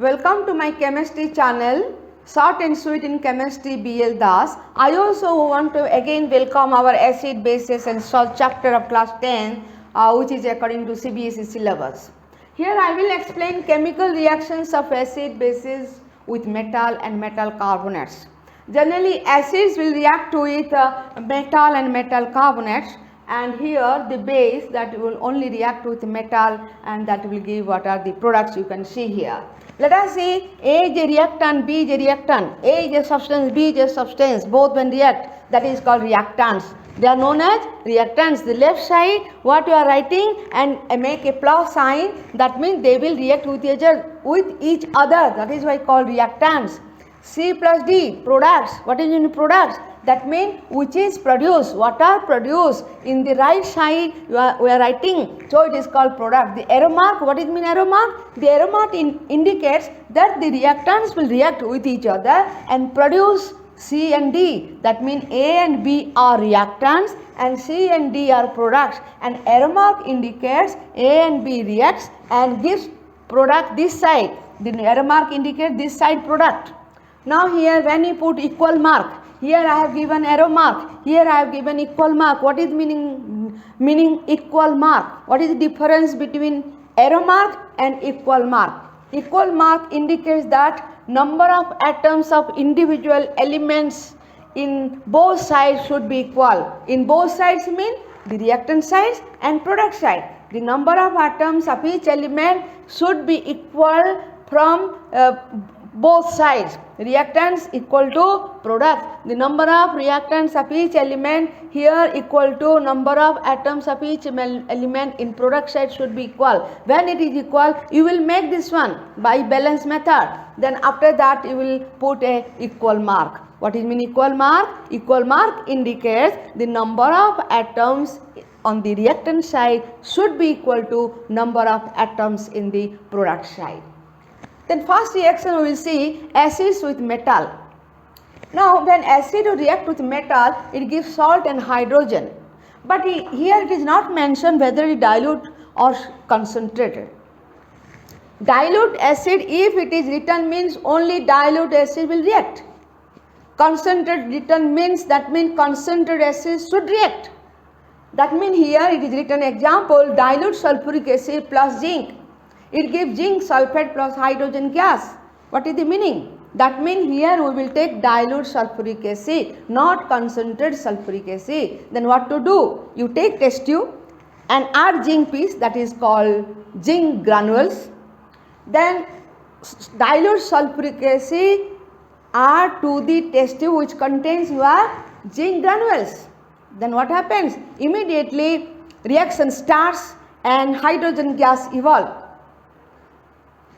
Welcome to my chemistry channel, Short and Sweet in Chemistry BL Das. I also want to again welcome our acid, bases and salt chapter of class 10 which is according to CBSE syllabus. Here I will explain chemical reactions of acid, bases with metal and metal carbonates. Generally acids will react with metal and metal carbonates, and here the base that will only react with metal, and that will give what are the products you can see here. Let us see, A is a reactant, B is a reactant. A is a substance, B is a substance. Both when react, that is called reactants. They are known as reactants. The left side what you are writing and make a plus sign, that means they will react with each other. That is why called reactants. C plus D, products. What is in products? That means which is produced, what are produced. In the right side we are writing, so it is called product. The arrow mark, what is mean arrow mark? The arrow mark indicates that the reactants will react with each other and produce C and D. That means A and B are reactants and C and D are products, and arrow mark indicates A and B reacts and gives product this side. The arrow mark indicates this side product. Now here when you put equal mark, here I have given arrow mark, here I have given equal mark. What is meaning equal mark? What is the difference between arrow mark and equal mark? Equal mark indicates that number of atoms of individual elements in both sides should be equal. In both sides mean the reactant sides and product side. The number of atoms of each element should be equal from both sides. Reactants equal to product. The number of reactants of each element here equal to number of atoms of each element in product side should be equal. When it is equal, you will make this one by balance method. Then after that you will put a equal mark. What is mean equal mark? Equal mark indicates the number of atoms on the reactant side should be equal to number of atoms in the product side. Then first reaction we will see acids with metal. Now when acid react with metal, it gives salt and hydrogen. But here it is not mentioned whether it dilute or concentrated. Dilute acid, if it is written means only dilute acid will react. Concentrated written means, that means concentrated acid should react. That means here it is written example dilute sulfuric acid plus zinc. It gives zinc sulfate plus hydrogen gas. What is the meaning? That means here we will take dilute sulfuric acid, not concentrated sulfuric acid. Then what to do? You take test tube and add zinc piece, that is called zinc granules. Then dilute sulfuric acid add to the test tube which contains your zinc granules. Then what happens? Immediately reaction starts and hydrogen gas evolve.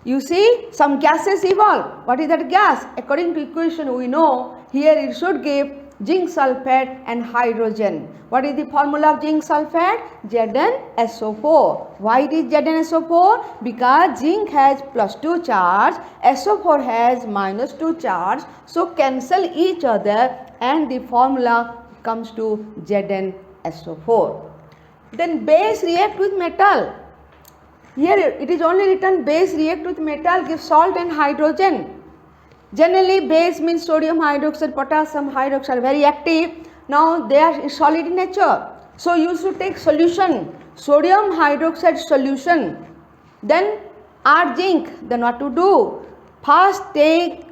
You see some gases evolve. What is that gas? According to equation we know here it should give zinc sulfate and hydrogen. What is the formula of zinc sulfate? ZnSO4. Why it is ZnSO4? Because zinc has +2 charge, SO4 has -2 charge. So cancel each other and the formula comes to ZnSO4. Then base react with metal. Here it is only written base react with metal, give salt and hydrogen. Generally base means sodium hydroxide, potassium hydroxide, very active. Now they are solid in nature. So you should take solution, sodium hydroxide solution. Then add zinc. Then what to do? First take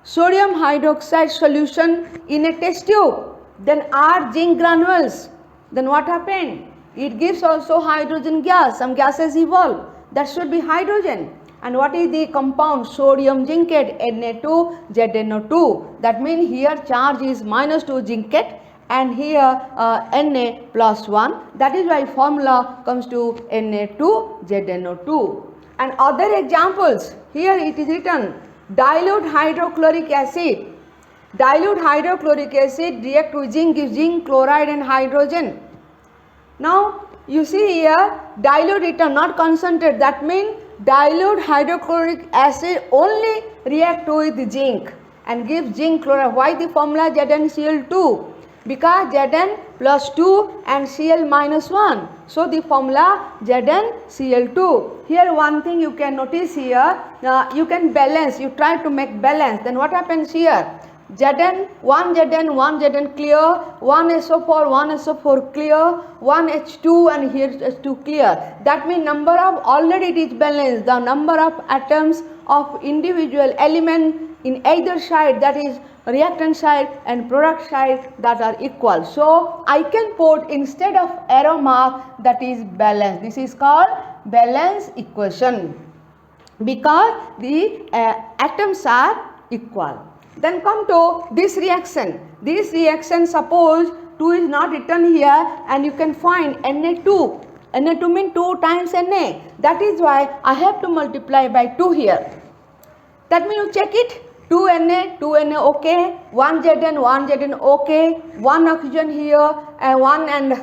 sodium hydroxide solution in a test tube. Then add zinc granules. Then what happened? It gives also hydrogen gas. Some gases evolve. That should be hydrogen. And what is the compound? Sodium zincate, Na2, ZnO2. That means here charge is -2 zincate and here Na+1. That is why formula comes to Na2, ZnO2. And other examples, here it is written dilute hydrochloric acid. Dilute hydrochloric acid react with zinc, gives zinc chloride and hydrogen. Now you see here dilute written, not concentrate. That means dilute hydrochloric acid only react with zinc and gives zinc chloride. Why the formula ZnCl2? because Zn plus 2 and Cl minus 1. So the formula ZnCl2. Here one thing you can notice here, you can balance, you try to make balance. Then what happens here? Zn, 1 Zn, 1 Zn clear, 1 SO4, 1 SO4 clear, 1 H2 and here H2 clear. That means number of, already it is balanced, the number of atoms of individual element in either side, that is reactant side and product side, that are equal. So I can put instead of arrow mark, that is balance. This is called balance equation because the atoms are equal. Then come to this reaction. This reaction, suppose 2 is not written here and you can find Na2. Na2 means 2 times Na. That is why I have to multiply by 2 here. That means you check it. 2 Na okay. 1 Zn okay. 1 oxygen here and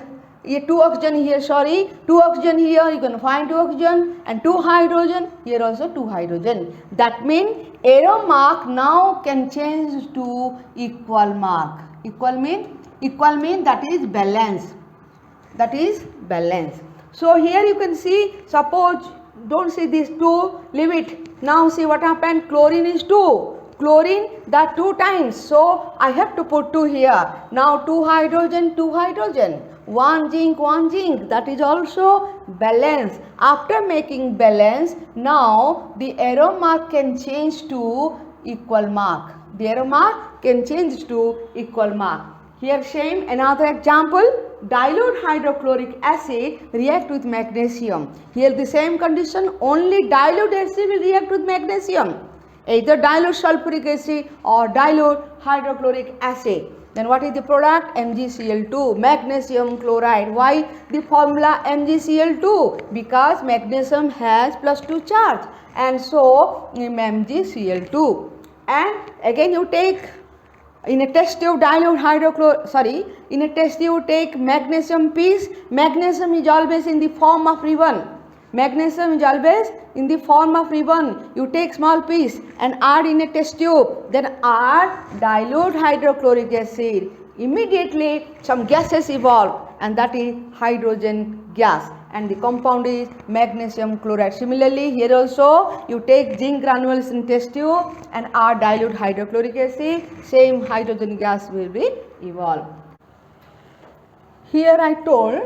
2 oxygen here, sorry, 2 oxygen here, you can find 2 oxygen and 2 hydrogen, here also 2 hydrogen. That means arrow mark now can change to equal mark. Equal mean that is balance. That is balance. So here you can see, suppose, don't see this 2, leave it. Now see what happened, chlorine is 2. Chlorine, that 2 times, so I have to put 2 here. Now 2 hydrogen, 2 hydrogen. 1 zinc, that is also balance. After making balance, now the arrow mark can change to equal mark. The arrow mark can change to equal mark. Here same another example, dilute hydrochloric acid react with magnesium. Here the same condition, only dilute acid will react with magnesium. Either dilute sulfuric acid or dilute hydrochloric acid. Then what is the product? MgCl2, magnesium chloride. Why the formula MgCl2? Because magnesium has +2 charge and so MgCl2. And again you take, in a test tube dilute in a test tube take magnesium piece. Magnesium is always in the form of ribbon. Magnesium is always in the form of ribbon. You take small piece and add in a test tube, then add dilute hydrochloric acid. Immediately some gases evolve and that is hydrogen gas and the compound is magnesium chloride. Similarly here also you take zinc granules in test tube and add dilute hydrochloric acid, same hydrogen gas will be evolved. Here I told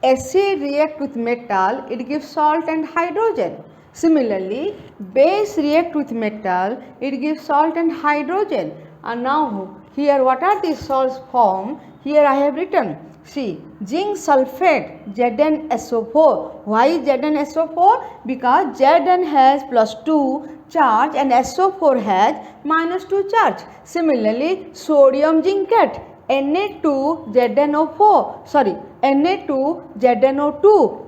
acid react with metal, it gives salt and hydrogen. Similarly, base react with metal, it gives salt and hydrogen. And now here what are these salts form? Here I have written, see, zinc sulfate ZnSO4. Why ZnSO4? Because Zn has +2 charge and SO4 has -2 charge. Similarly, sodium zincate Na2ZnO2.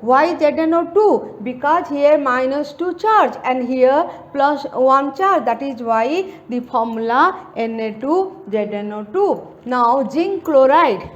Why ZnO2? Because here -2 charge and here +1 charge. That is why the formula Na2ZnO2. Now zinc chloride,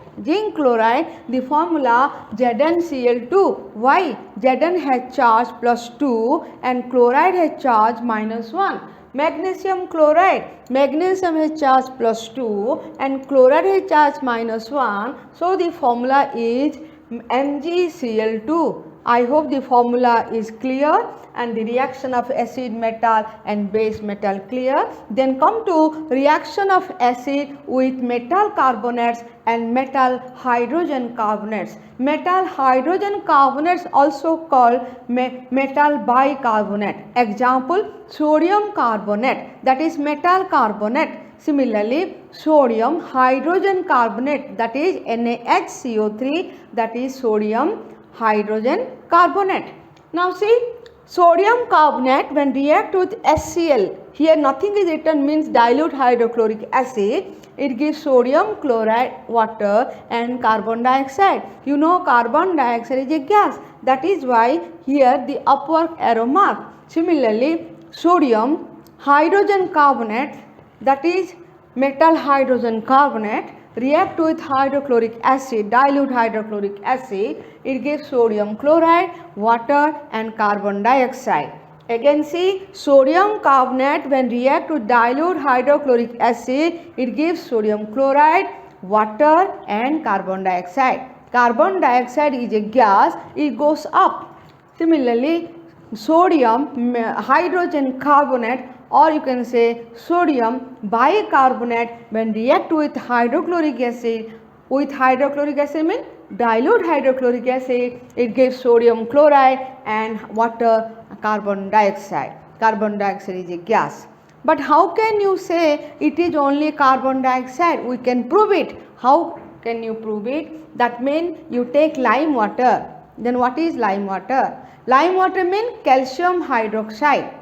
the formula ZnCl2. Why? Zn has charge +2 and chloride has charge -1. Magnesium chloride, magnesium has charge +2 and chloride has charge -1. So the formula is MgCl2. I hope the formula is clear and the reaction of acid metal and base metal clear. Then come to reaction of acid with metal carbonates and metal hydrogen carbonates. Metal hydrogen carbonates also called metal bicarbonate. Example, sodium carbonate, that is metal carbonate. Similarly, sodium hydrogen carbonate, that is NaHCO3, that is sodium hydrogen carbonate. Now see, sodium carbonate when react with HCl, here nothing is written, means dilute hydrochloric acid, it gives sodium chloride, water and carbon dioxide. You know carbon dioxide is a gas, that is why here the upward arrow mark. Similarly, sodium hydrogen carbonate, that is metal hydrogen carbonate, react with hydrochloric acid, dilute hydrochloric acid, it gives sodium chloride, water and carbon dioxide. Again see, sodium carbonate when react with dilute hydrochloric acid, it gives sodium chloride, water and carbon dioxide. Carbon dioxide is a gas, it goes up. Similarly, sodium hydrogen carbonate, or you can say sodium bicarbonate, when react with hydrochloric acid, means dilute hydrochloric acid, it gives sodium chloride and water carbon dioxide. Carbon dioxide is a gas. But how can you say it is only carbon dioxide? We can prove it. How can you prove it? That means you take lime water. Then what is lime water? Lime water means calcium hydroxide.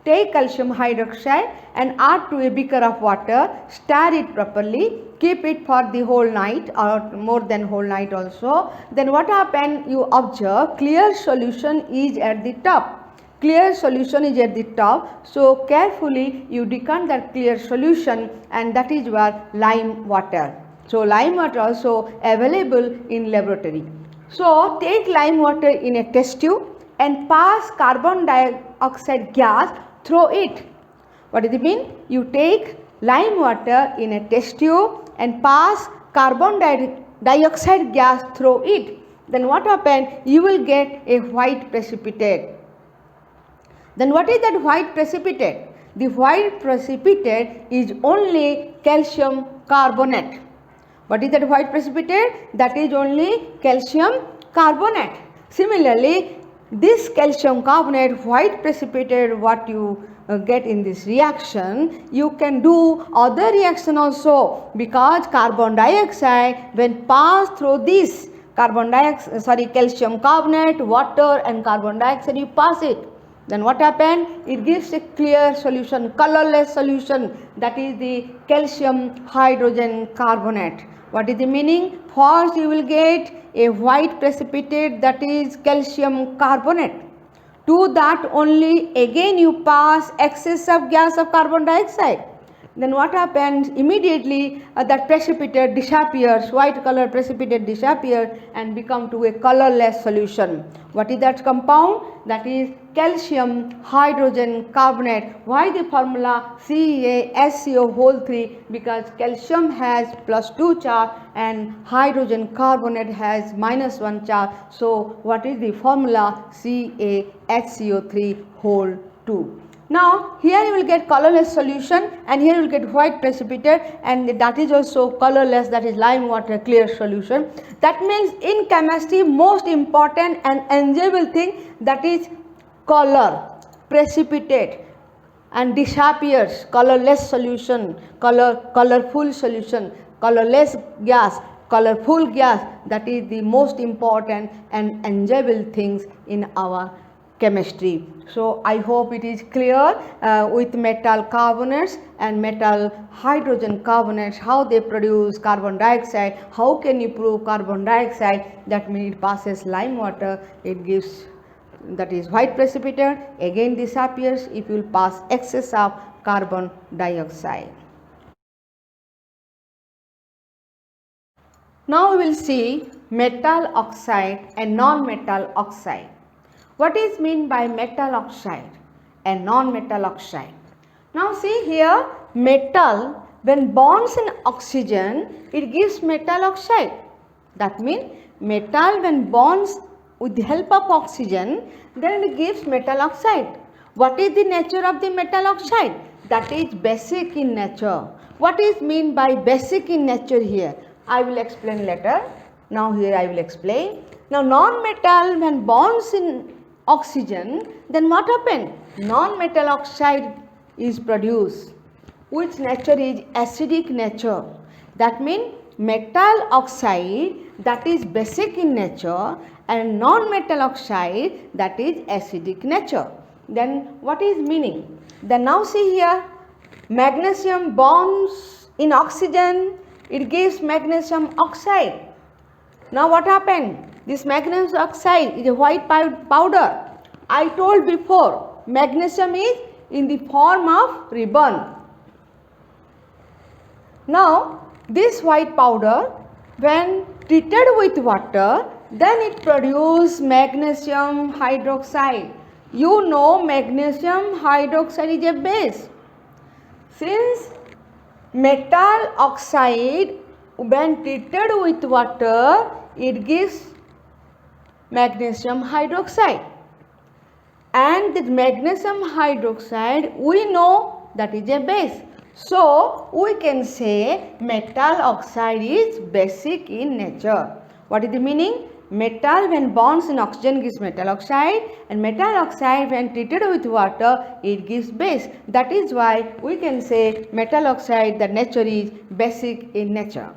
Take calcium hydroxide and add to a beaker of water, stir it properly, keep it for the whole night or more than whole night also. Then what happens? You observe clear solution is at the top. Clear solution is at the top, so carefully you decant that clear solution, and that is where lime water. So lime water also available in laboratory. So take lime water in a test tube and pass carbon dioxide gas through it. What does it mean? You take lime water in a test tube and pass carbon dioxide gas through it. Then what happens? You will get a white precipitate. Then what is that white precipitate? The white precipitate is only calcium carbonate. What is that white precipitate? That is only calcium carbonate. Similarly, this calcium carbonate white precipitate, what you get in this reaction, you can do other reaction also, because carbon dioxide when passed through this calcium carbonate, water and carbon dioxide, you pass it. Then what happens? It gives a clear solution, colorless solution, that is the calcium hydrogen carbonate. What is the meaning? First you will get a white precipitate, that is calcium carbonate. To that only again you pass excess of gas of carbon dioxide. Then what happens? Immediately that precipitate disappears, white color precipitate disappears and become to a colorless solution. What is that compound? That is calcium hydrogen carbonate. Why the formula CaSCO3? Because calcium has +2 charge and hydrogen carbonate has -1 charge. So what is the formula? CaHCO3 Now here you will get colorless solution and here you will get white precipitate, and that is also colorless, that is lime water clear solution. That means in chemistry most important and enjoyable thing, that is color, precipitate and disappears, colorless solution, colorful solution, colorless gas, colorful gas, that is the most important and enjoyable things in our chemistry. So I hope it is clear with metal carbonates and metal hydrogen carbonates, how they produce carbon dioxide. How can you prove carbon dioxide? That means it passes lime water, it gives, that is white precipitate, again disappears if you will pass excess of carbon dioxide. Now we will see metal oxide and non-metal oxide. What is meant by metal oxide and non-metal oxide? Now see here, metal when bonds in oxygen, it gives metal oxide. That means metal when bonds with the help of oxygen, then it gives metal oxide. What is the nature of the metal oxide? That is basic in nature. What is meant by basic in nature here? I will explain later. Now here I will explain. Now non-metal when bonds in oxygen, then what happened? Non-metal oxide is produced, which nature is acidic nature. That means metal oxide, that is basic in nature, and non-metal oxide, that is acidic nature. Then what is meaning? Then now see here, magnesium bonds in oxygen, it gives magnesium oxide. Now what happened? This magnesium oxide is a white powder. I told before, magnesium is in the form of ribbon. Now this white powder when treated with water, then it produces magnesium hydroxide. You know magnesium hydroxide is a base. Since metal oxide when treated with water, it gives magnesium hydroxide. And the magnesium hydroxide, we know that is a base. So, we can say metal oxide is basic in nature. What is the meaning? Metal when bonds in oxygen gives metal oxide, and metal oxide when treated with water it gives base. That is why we can say metal oxide, the nature is basic in nature.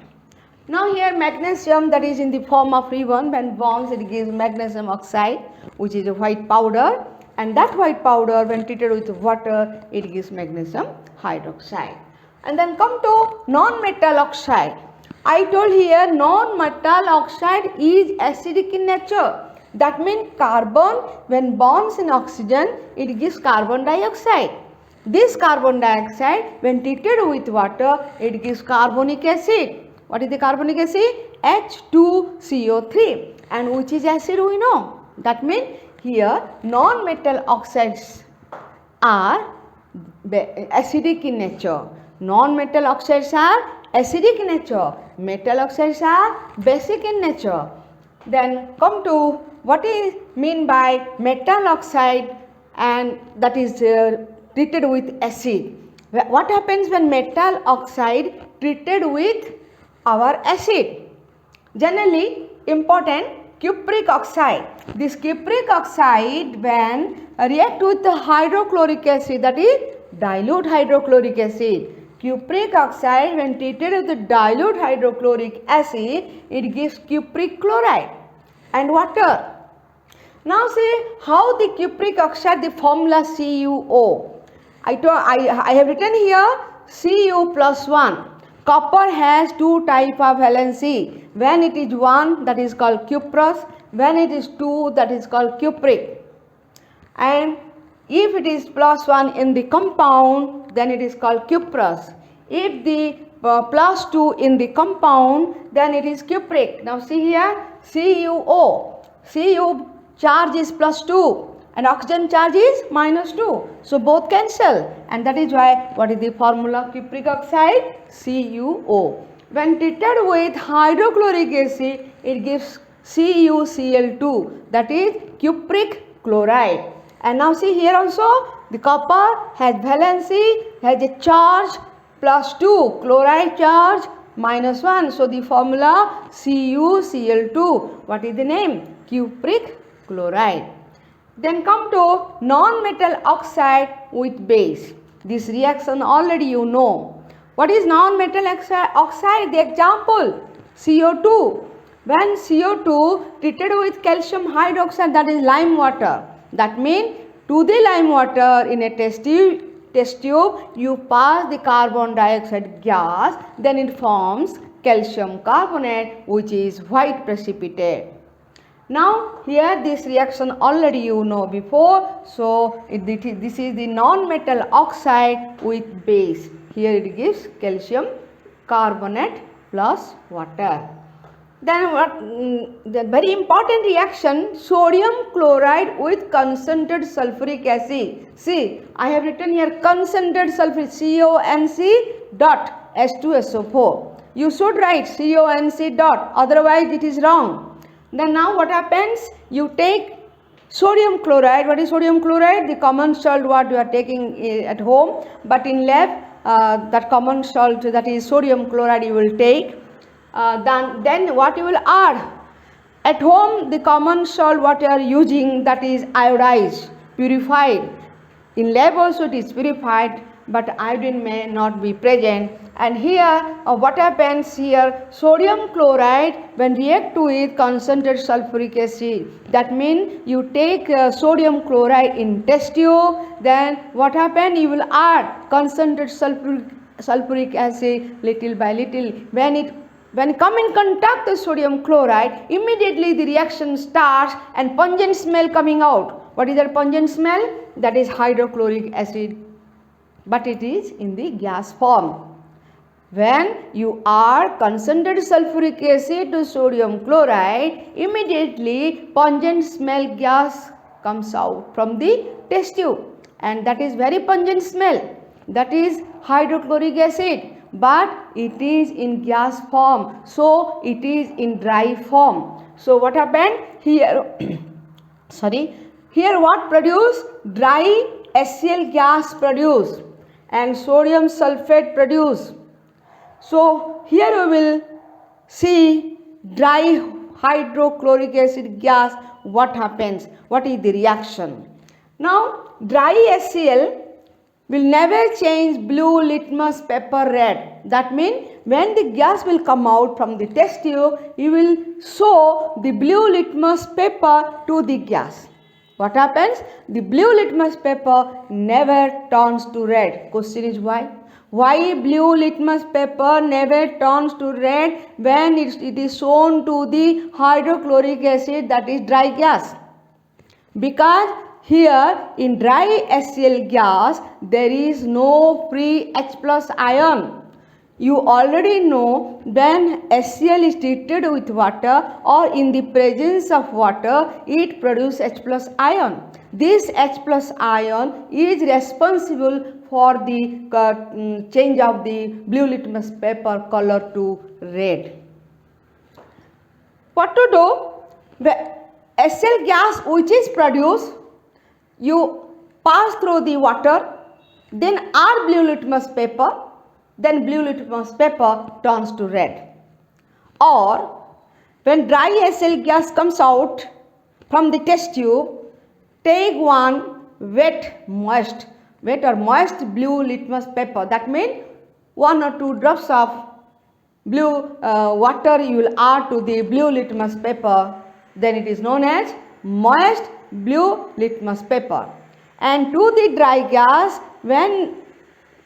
Now here magnesium, that is in the form of ribbon, when bonds it gives magnesium oxide, which is a white powder, and that white powder when treated with water it gives magnesium hydroxide. And then come to non-metal oxide. I told here non-metal oxide is acidic in nature. That means carbon when bonds in oxygen it gives carbon dioxide. This carbon dioxide when treated with water it gives carbonic acid. What is the carbonic acid? H2CO3, and which is acid we know. That means here non-metal oxides are acidic in nature. Non-metal oxides are acidic in nature. Metal oxides are basic in nature. Then come to what is mean by metal oxide, and that is treated with acid. What happens when metal oxide treated with our acid? Generally important, cupric oxide. This cupric oxide when react with the hydrochloric acid, that is dilute hydrochloric acid. Cupric oxide when treated with the dilute hydrochloric acid it gives cupric chloride and water. Now see how the cupric oxide, the formula CuO. I have written here Cu plus 1. Copper has two type of valency. When it is 1, that is called cuprous. When it is 2, that is called cupric. And if it is plus 1 in the compound, then it is called cuprous. If the plus 2 in the compound, then it is cupric. Now see here CuO. Cu charge is plus 2 and oxygen charge is minus 2. So both cancel, and that is why what is the formula cupric oxide? CuO. When treated with hydrochloric acid it gives CuCl2, that is cupric chloride. And now see here also the copper has valency, has a charge plus 2, chloride charge minus 1. So the formula CuCl2, what is the name? Cupric chloride. Then come to non-metal oxide with base. This reaction already you know. What is non-metal oxide? The example CO2. When CO2 treated with calcium hydroxide, that is lime water. That means to the lime water in a test tube you pass the carbon dioxide gas, then it forms calcium carbonate, which is white precipitate. Now here this reaction already you know before, so this is the non-metal oxide with base. Here it gives calcium carbonate plus water. Then the very important reaction, sodium chloride with concentrated sulfuric acid. See, I have written here concentrated sulfuric, CONC dot H2SO4. You should write CONC dot, otherwise it is wrong. Then now what happens? You take sodium chloride. What is sodium chloride? The common salt what you are taking at home, but in lab that common salt, that is sodium chloride, you will take. Then what you will add? At home the common salt what you are using, that is iodized, purified. In lab also it is purified, but iodine may not be present. And here what happens here? Sodium chloride when react with concentrated sulfuric acid, that means you take sodium chloride in test tube, then what happens? You will add concentrated sulfuric acid little by little. When come in contact with sodium chloride, immediately the reaction starts and pungent smell coming out. What is that pungent smell? That is hydrochloric acid, but it is in the gas form. When you add concentrated sulfuric acid to sodium chloride, immediately pungent smell gas comes out from the test tube, and that is very pungent smell. That is hydrochloric acid. but it is in gas form, so it is in dry form. So what happened here? Sorry, here what produce? Dry HCl gas produce and sodium sulfate produce. So here we will see dry hydrochloric acid gas, what happens, what is the reaction. Now dry HCl will never change blue litmus paper red. That means when the gas will come out from the test tube, you will show the blue litmus paper to the gas. What happens? The blue litmus paper never turns to red. Question is why? Why blue litmus paper never turns to red when it is shown to the hydrochloric acid, that is dry gas? Because here in dry HCl gas there is no free H plus ion. You already know when HCl is treated with water or in the presence of water, it produces H plus ion. This H plus ion is responsible for the change of the blue litmus paper color to red. What to do? The HCl gas which is produced, you pass through the water, then add blue litmus paper, then blue litmus paper turns to red. Or when dry HCl gas comes out from the test tube, take one wet or moist blue litmus paper. That means 1 or 2 drops of blue water you will add to the blue litmus paper, then it is known as moist blue litmus paper. And to the dry gas, when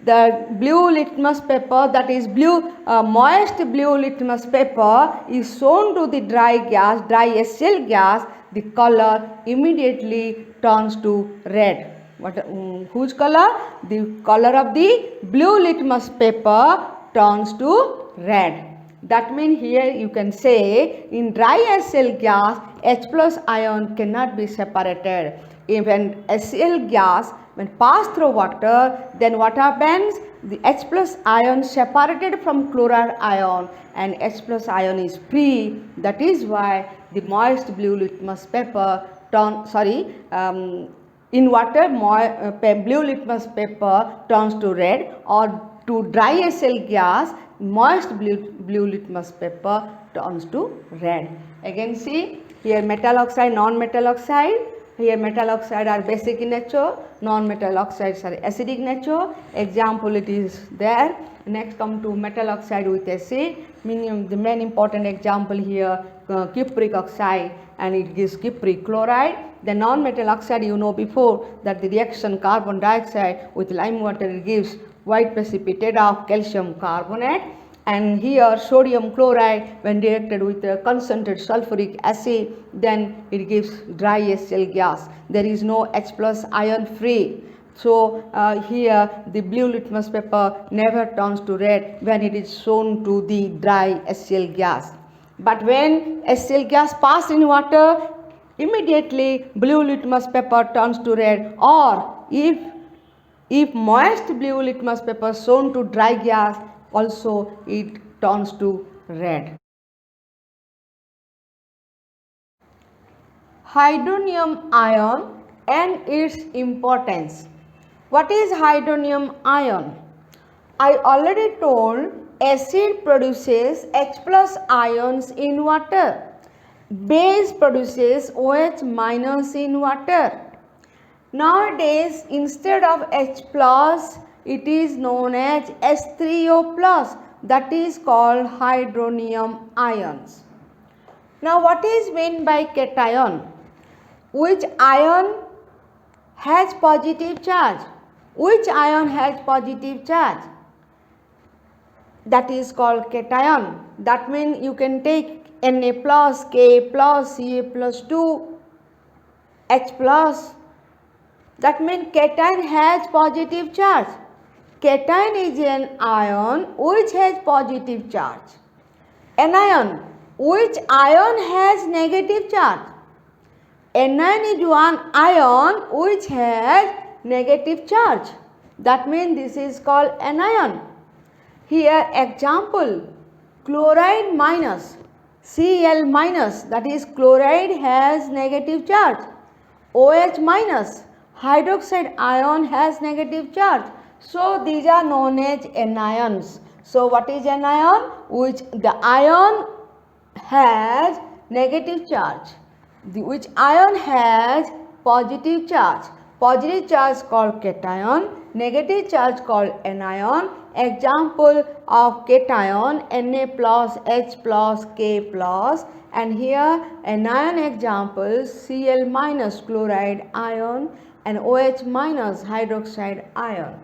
the blue litmus paper, that is moist blue litmus paper is shown to the dry HCl gas, the color immediately turns to red. Whose color? The color of the blue litmus paper turns to red. That means here you can say in dry HCl gas, H plus ion cannot be separated. When HCl gas when passed through water, then what happens? The H plus ion separated from chloride ion and H plus ion is free. That is why the moist blue litmus paper in water blue litmus paper turns to red, or to dry HCl gas moist blue litmus paper turns to red. Again see here metal oxide, non-metal oxide. Here metal oxide are basic in nature, non-metal oxides are acidic nature. Example it is there. Next come to metal oxide with acid. The main important example here cupric oxide, and it gives cupric chloride. The non-metal oxide you know before that the reaction carbon dioxide with lime water it gives white precipitate of calcium carbonate. And here sodium chloride when reacted with concentrated sulfuric acid, then it gives dry HCl gas. There is no H plus ion free. So here the blue litmus paper never turns to red when it is shown to the dry HCl gas. But when HCl gas passes in water, immediately blue litmus paper turns to red, or if moist blue litmus paper shown to dry gas, also it turns to red. Hydronium ion and its importance. What is hydronium ion? I already told acid produces H plus ions in water. Base produces OH minus in water. Nowadays instead of H plus, it is known as H3O plus, that is called hydronium ions. Now what is meant by cation? Which ion has positive charge? Which ion has positive charge? That is called cation. That means you can take Na plus, Ka plus, Ca plus 2, H plus. That means cation has positive charge. Cation is an ion which has positive charge. Anion, which ion has negative charge? Anion is one ion which has negative charge. That means this is called anion. Here example, chloride minus Cl minus, that is chloride has negative charge. OH minus, hydroxide ion has negative charge. So these are known as anions. So what is anion? Which the ion has negative charge, which ion has positive charge. Positive charge called cation, negative charge called anion. Example of cation, Na plus, H plus, K plus, and here anion examples, Cl minus chloride ion and OH minus hydroxide ion.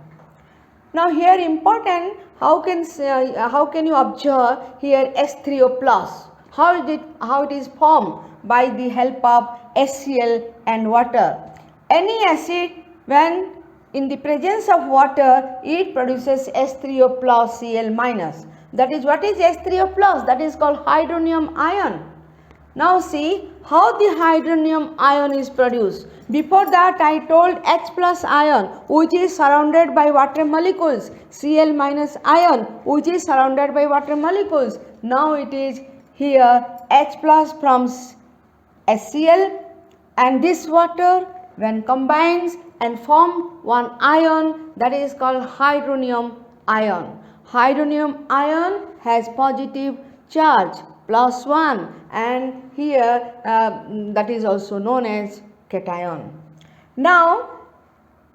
Now here important, how can you observe here H3O plus? How it is formed? By the help of HCl and water. Any acid, when in the presence of water, it produces H3O plus Cl minus. That is, what is H3O plus? That is called hydronium ion. Now see how the hydronium ion is produced. Before that I told H plus ion, which is surrounded by water molecules, Cl minus ion, which is surrounded by water molecules. Now it is here H plus from HCl and this water when combines and form one ion, that is called hydronium ion. Hydronium ion has positive charge +1 and here that is also known as cation. Now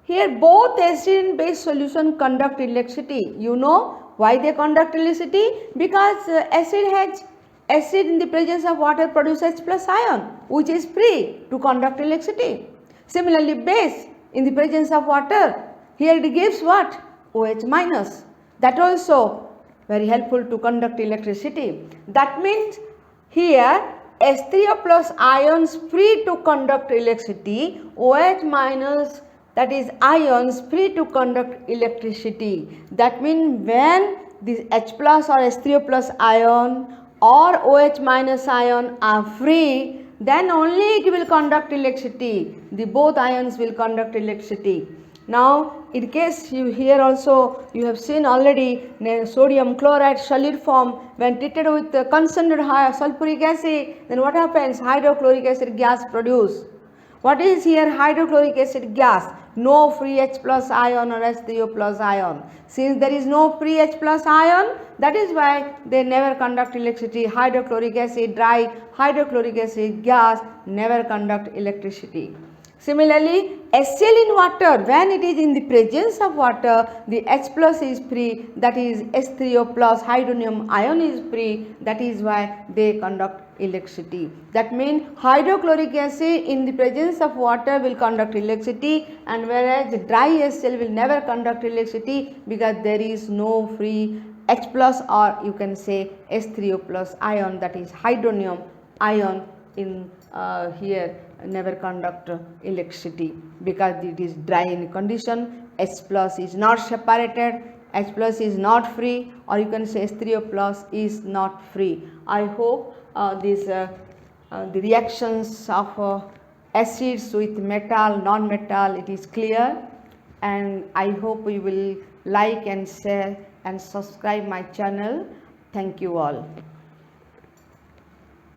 here both acid and base solution conduct electricity. You know why they conduct electricity? Because acid in the presence of water produces H plus ion, which is free to conduct electricity. Similarly base in the presence of water, here it gives what? OH minus. That also very helpful to conduct electricity. That means here H3O plus ions free to conduct electricity, OH minus, that is ions free to conduct electricity. That means when this H plus or H3O plus ion or OH minus ion are free, then only it will conduct electricity. The both ions will conduct electricity. Now in case you here also you have seen already sodium chloride solid form, when treated with concentrated sulfuric acid, then what happens? Hydrochloric acid gas produced. What is here hydrochloric acid gas? No free H plus ion or H3O plus ion. Since there is no free H plus ion, that is why they never conduct electricity. Hydrochloric acid, dry hydrochloric acid gas never conduct electricity. Similarly, HCl in water, when it is in the presence of water, the H plus is free, that is H3O plus hydronium ion is free, that is why they conduct electricity. That means hydrochloric acid in the presence of water will conduct electricity, and whereas the dry HCl will never conduct electricity because there is no free H plus or you can say H3O plus ion, that is hydronium ion in here never conduct electricity because it is dry in condition. H plus is not separated, H plus is not free, or you can say H3O plus is not free. I hope the reactions of acids with metal, non-metal, it is clear, and I hope you will like and share and subscribe my channel. Thank you all.